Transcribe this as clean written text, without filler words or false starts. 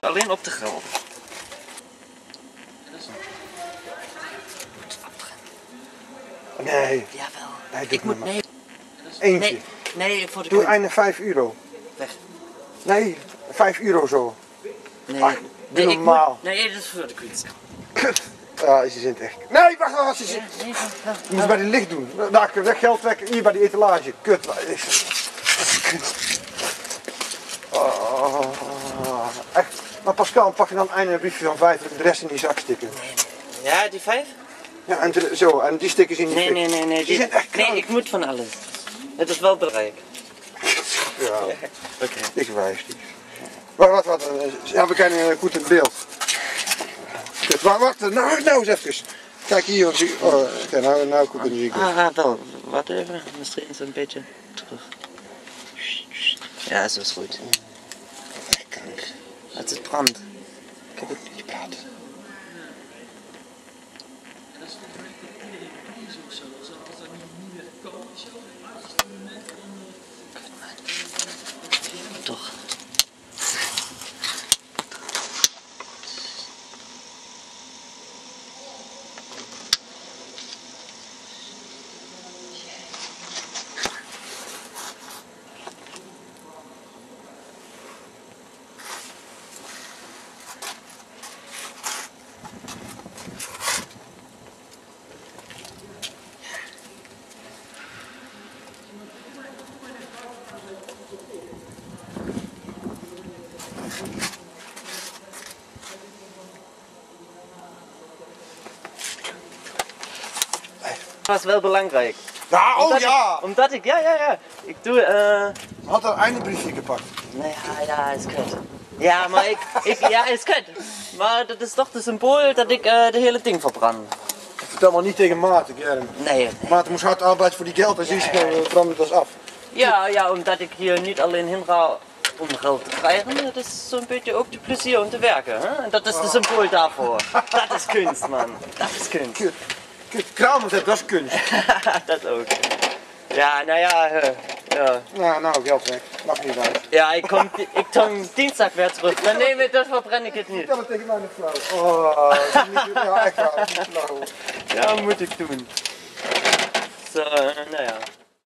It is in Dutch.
alleen op de gril. Nee. Jawel. Nee, Ik moet, nee. Eentje. Nee, voor de Doe kunst. een 5 euro. Weg. Nee, 5 euro zo. Nee, Ach, nee, ik normaal. moet, nee, dat is voor de kunst. Kut. Ja, ze zijn het echt. Nee, wacht, wacht, Ja, nee, je moet bij die licht doen. Daar, weg geld weg, hier bij die etalage. Kut. Oh, echt. Maar Pascal, pak je dan een briefje van 5 en de rest in die zak stikken. Ja, die 5? Ja, en zo, en die stickers in die fik. Nee. Die zijn echt krank. Nee, ik moet van alles. Het is wel belangrijk. Ja, Oké. ik wijs niet. Wat, ja, we kijken goed in beeld. Kut, wacht, nou eens even. Kijk hier, oké, nou goed in de winkel. Wel, wat even. Misschien is het een beetje terug. Ja, zo is goed. Het is brand. Ik heb het niet gepraat. Toch. Dat was wel belangrijk. Ja, oh ja! Omdat ik, ja. Ik doe, Had er een briefje gepakt. nee, ja, is kut. Ja, maar ja, is kut. Maar dat is toch het symbool dat ik de hele ding verbrand. Vertel maar niet tegen Maarten, Germ. Nee. Maarten moest hard arbeiden voor die geld en zie je brandde dat af. Ja, omdat ik hier niet alleen heen ga om geld te krijgen, dat is zo'n beetje ook de plezier om te werken. Hè? En dat is de symbool daarvoor. Dat is kunst, man. Dat is kunst. Kut, kramen, dat is kunst. Dat ook. Ja, nou ja, ja. Nou, geld weg. Mag niet uit. Ja, ik kom dinsdag weer terug. Dan dan verbrenn ik het niet. Vertel het tegen mij nog flauw. Oh, dat is niet, ja, echt waar, dat is niet flauw. Ja, moet ik doen. Zo, nou ja.